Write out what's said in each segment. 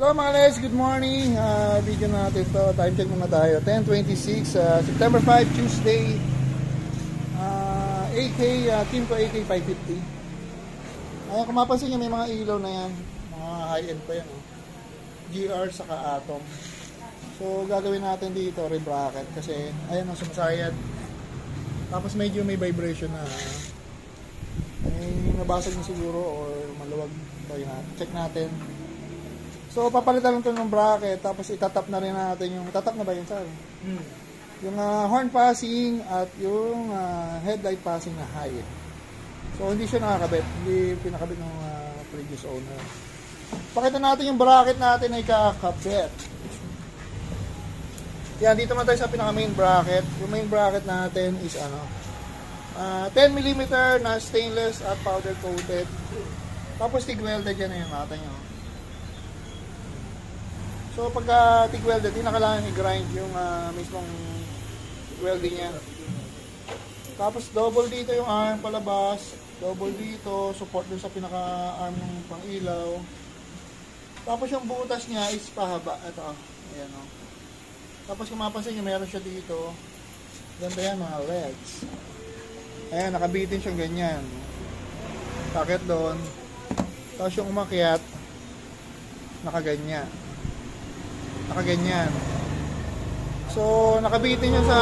So mga guys, good morning. Video natin to. Time check muna tayo. 10:26, September 5, Tuesday. AK, Kimco AK 550. Ayan, kung mapansin nyo, may mga ilaw na yan. Mga high-end pa yan. Oh. GR saka Atom. So gagawin natin dito, re-bracket. Kasi, ayan, sumasayad. Tapos medyo may vibration na. May nabasag na siguro or maluwag. So yun, check natin. So papalitan lang ito ng bracket. Tapos itatap na rin natin yung, tatap na ba yun sir? Yung horn passing at yung headlight passing na high. So hindi siya nakakabit. Hindi pinakabit ng previous owner. Pakita natin yung bracket natin ay kakabit. Yan, dito naman tayo sa pinaka main bracket. Yung main bracket natin is 10mm na stainless at powder coated. Tapos TIG welded yan na yung natin nyo. So pagka TIG welded, hindi na kailangan i-grind yung mismong welding yan. Tapos double dito yung arm palabas, double dito, support dun sa pinaka-arm ng pang-ilaw. Tapos yung butas niya is pahaba. Ito, ayan o. Tapos kung mapansin nyo, meron siya dito. Ganda yan mga LEDs. Ayan, nakabitin siyang ganyan. Takit doon. Tapos yung umakyat, nakaganyan. Nakaganyan. So, nakabitin niya sa,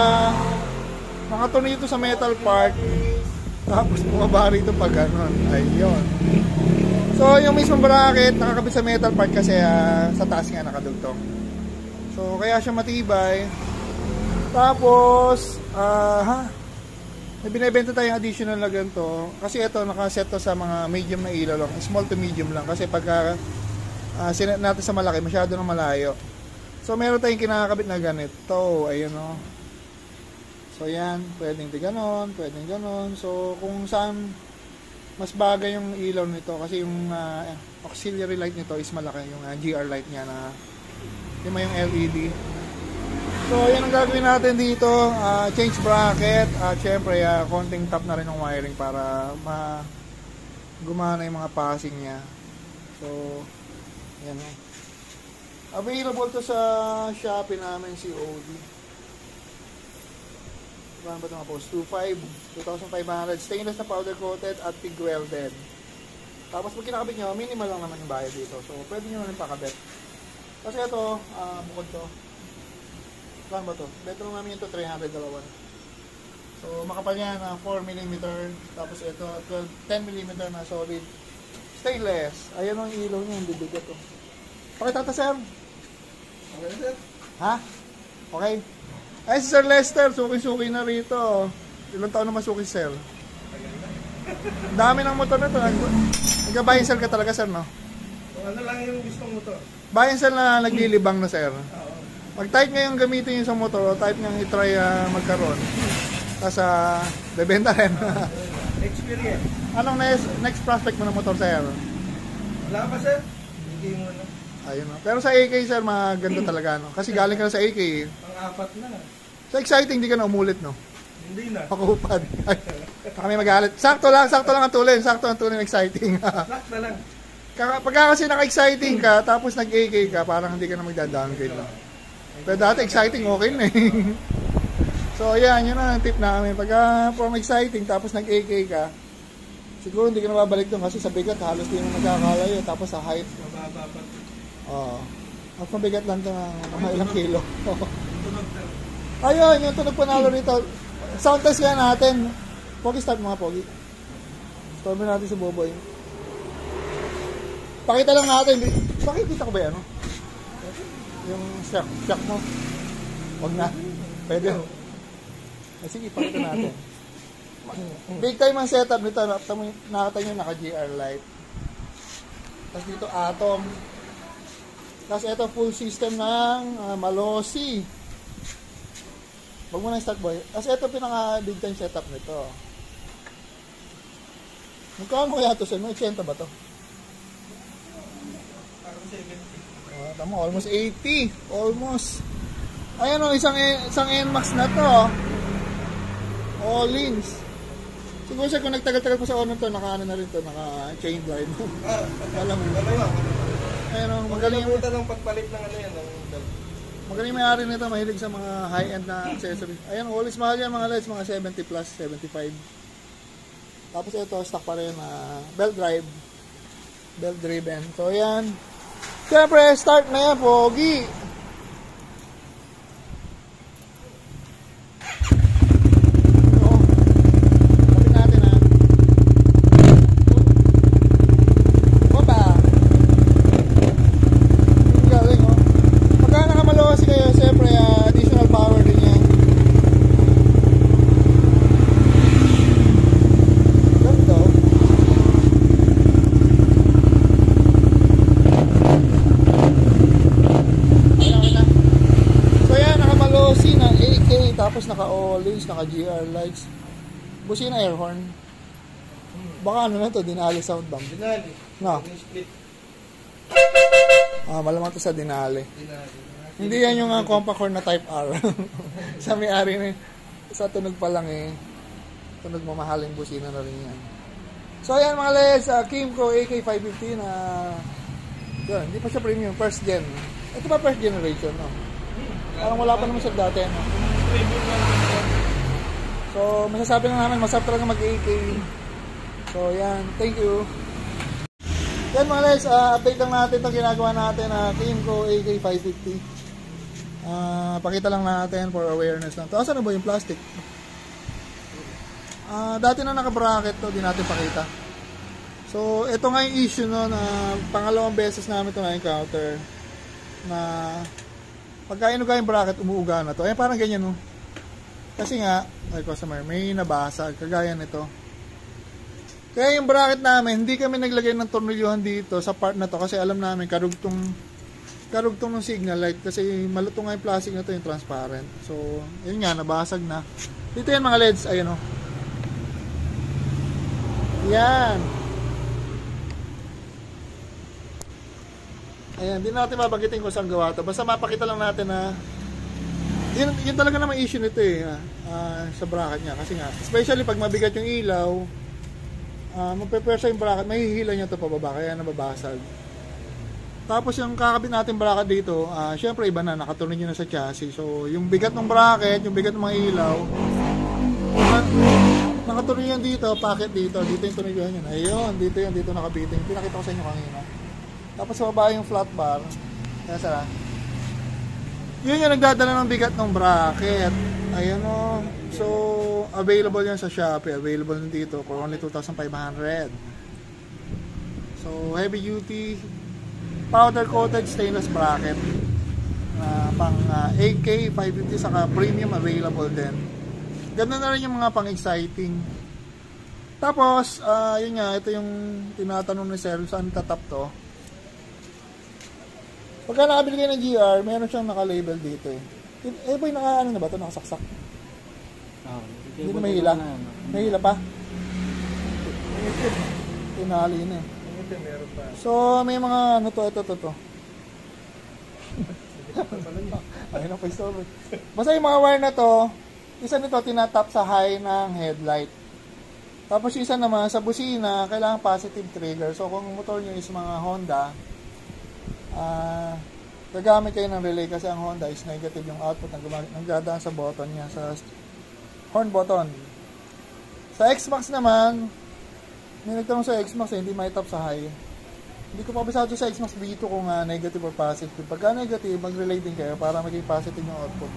nakatuloy ito sa metal part. Tapos bumaba rito pag ganon. Ayun. So, yung mismong bracket, nakakabit sa metal part kasi sa taas nga nakadugtong. So, kaya siya matibay. Tapos, may binibenta tayong additional na ganito. Kasi ito, nakaset to sa mga medium na ilaw lang. Small to medium lang. Kasi pagka sinet natin sa malaki, masyado na malayo. So, meron tayong kinakabit na ganito. Ayun o. So, yan. Pwedeng di ganon. Pwedeng ganon. So, kung saan mas bagay yung ilaw nito. Kasi yung auxiliary light nito is malaki. Yung GR light niya na yung may yung LED. So, yan ang gagawin natin dito. Change bracket. At syempre, konting tap na rin ng wiring para gumana yung mga passing niya. So, yan o. Available to sa Shopee namin si OD. Ano ba ito nga post? 2,500. Stainless na powder coated at TIG welded. Tapos pag kinakabit nyo, minimal lang naman yung bayad dito. So, pwede nyo naman pakabit. Kasi ito, bukod to. Saan ba to? Beto namin ito, 300 dalawan. So, makapal yan, 4mm. Tapos ito, 10mm na solid. Stainless. Ayan ang ilaw niya, hindi bigat to. Pakita ta, sir. Okay, sir. Ha? Okay. Ay, si Sir Lester, suki-suki na rito. Ilang taon na masuki, sir? Ang dami ng motor na ito. Nag-buy and sell ka talaga, sir, no? So, ano lang yung gustong motor? Buy and sell na naglilibang na, sir. Mag-type ngayon gamitin yung sa motor, type niyang i-try magkaroon. Tapos, bebenta rin. Experience. Anong next prospect mo ng motor, sir? Wala pa, sir? Hindi mo na. Ayun, no? Pero sa AK, sir, maganda talaga, no? Kasi galing ka na sa AK. Pang-apat na. Sa exciting, di ka na umulit, no? Hindi na. Pakupad. Ay, kami magalit. Sakto lang ang tulin. Sakto ang tulin exciting. Slack na lang. Pagka kasi naka-exciting ka, tapos nag-AK ka, parang hindi ka na magda-downgrade, no? Pero dati exciting, okay na eh. So, ayan, yun na ang tip namin. Pagka from exciting, tapos nag-AK ka, siguro hindi ka na babalik doon kasi sa bigat, halos di mo magkakalayo. Tapos sa height, Mababa pa. oo. At mabigat lang ito ng mga ilang kilo. Ayun, yung tunog panalo rito. Sound test kaya natin. Pogi, start mga pogi. Start natin si Boboy. Pakita lang natin. Pakikita ko ba yan? No? Yung shock mo. Huwag na. Pwede. Ay, sige, pakita natin. Big time ang setup nito. Nakita nyo naka-GR light. Tapos dito Atom. Tapos ito full system ng Malossi. Huwag mo na start boy. Tapos ito pinaka big time setup nito. Magkano kaya ito sir? 80 ba ito? Parang 70. Tama, almost 80. Almost. Ayan o, isang NMAX na to. All-ins. Siguro siya kung nagtagal-tagal pa sa ono to, naka-ano na rin to, naka-chain drive. Alam mo. Ayun o, magaling yung, Punta ng pagpalit ng ano yan. magaling yung may-ari nito, mahilig sa mga high-end na accessory. Ayan, always mahal yan mga LEDs, mga 70 plus, 75. Tapos ito, stock pa rin, belt drive. Belt driven. So ayan. Siyempre, start na yan, pogi. Tapos naka-all-ins, naka-GR lights. Busina air horn. Baka ano na to, Denali sound bomb. Denali. No. Split. Malamang to sa Denali. Hindi yan yung compact horn na type R. Sa may-ari na sa tunog pa lang eh. Tunog mamahaling busina na rin yan. So ayan mga LEDs, Kimco AK550 na yun, hindi pa siya premium, first gen. Ito pa first generation, no? Parang wala pa naman siya dati, no? So, masasabi lang namin, masarap talaga mag-AK. So, yan. Thank you. Yan mga guys, update lang natin itong ginagawa natin na Kimco AK550. Pakita lang natin for awareness lang. Ito, asan na ba yung plastic? Dati na naka-bracket to, di natin pakita. So, ito nga yung issue no, na pangalawang beses namin ito na-encounter. Na pagka inuga yung bracket, umuuga na to. Ayan, parang ganyan no. Kasi nga, ay customer, may nabasag, kagaya nito. Kaya yung bracket namin, hindi kami naglagay ng tornilyuhan dito sa part na to kasi alam namin karugtong ng signal light kasi malutong nga yung plastic na to, yung transparent. So, yun nga, nabasag na. Dito yan mga LEDs, ayun o. Yan. Ayan, di natin mabagitin kung saan gawa to. Basta mapakita lang natin na yun talaga naman issue nito eh, sa bracket niya. Kasi nga, especially pag mabigat yung ilaw, magpe-pressure yung bracket, mahihila niya ito pababa, kaya nababasag. Tapos yung kakabit natin bracket dito, syempre iba na, nakatuloy nyo na sa chassis. So, yung bigat ng bracket, yung bigat ng mga ilaw, nakatuloy yan dito, packet dito, dito yung tuloy yan. Ayun, dito nakabitin. Pinakita ko sa inyo kanina. Tapos sa baba yung flat bar, kaya sara. Yun yung nagdadala ng bigat ng bracket. Ayan o. So, available yan sa Shopee. Available din dito for only 2,500. So, heavy duty, powder coated stainless bracket. Pang AK 550 saka premium available din. Ganda na rin yung mga pang exciting. Tapos, yun nga, ito yung tinatanong ni Sir, saan tatap to? Pagka nakabili kayo ng GR, meron siyang naka-label dito eh. Eh boy, ano na ba ito? Nakasaksak? Hindi na may hila. May hila pa? Tinali na eh. So, may mga ano to, ito. Ayun ang pa-store. Basta yung mga wire na to, isa nito tinatap sa high ng headlight. Tapos yung isa naman, sa busina, kailangan positive trigger. So, kung motor nyo is mga Honda, gagamit kayo ng relay kasi ang Honda is negative yung output ng dadaan sa button niya, sa horn button. Sa X-Max naman, may nagtanong sa X-Max hindi may tap sa high. Hindi ko pabisado sa X-Max B2 kung negative or positive. Pagka negative, mag-relay din kayo para maging positive yung output.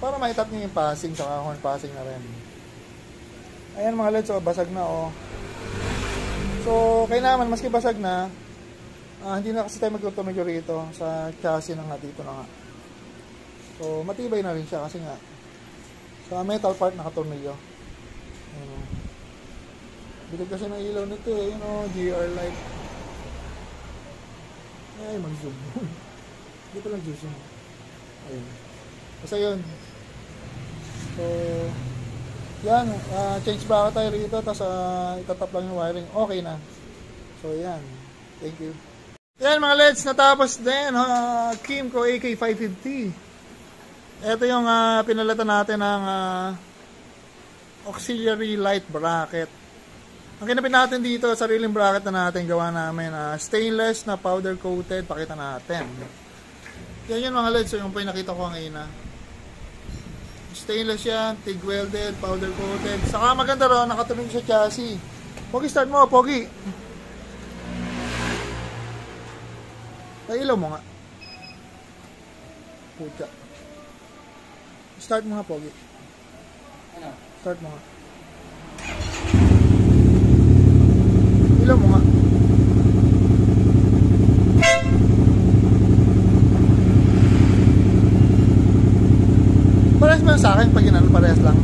Para may tap niyo yung passing, saka horn passing na rin. Ayan mga LEDs, basag na oh. So, kaya naman, maski basag na, hindi na kasi tayo magtutunog rito sa chassis na nga dito na nga. So, matibay na rin siya kasi nga sa metal part nakatornilyo. Bilig kasi ng ilaw nito eh, you know, GR light. Ay, mag-zoom. Hindi pa lang zoom. Ayun. Basta yun. So, yan. Change bracket tayo rito, tapos itatap lang yung wiring. Okay na. So, yan. Thank you. Yan mga LEDs, natapos din Kimco AK550. Ito yung pinalatan natin ng auxiliary light bracket. Ang kinapin natin dito, sariling bracket na natin gawa namin, stainless na powder coated, pakita natin. Yan yun mga lods, so yung pinakita ko ang ina. Stainless yan, TIG welded, powder coated. Saka maganda ron, nakatunog sa chassis. Pogi, start mo, Pogi. Ilaw mo nga. Puta. Start mo nga, Pogi. Ano? Start mo nga. Ilaw mo nga. Parehas mo sa akin pag ginano, parehas lang.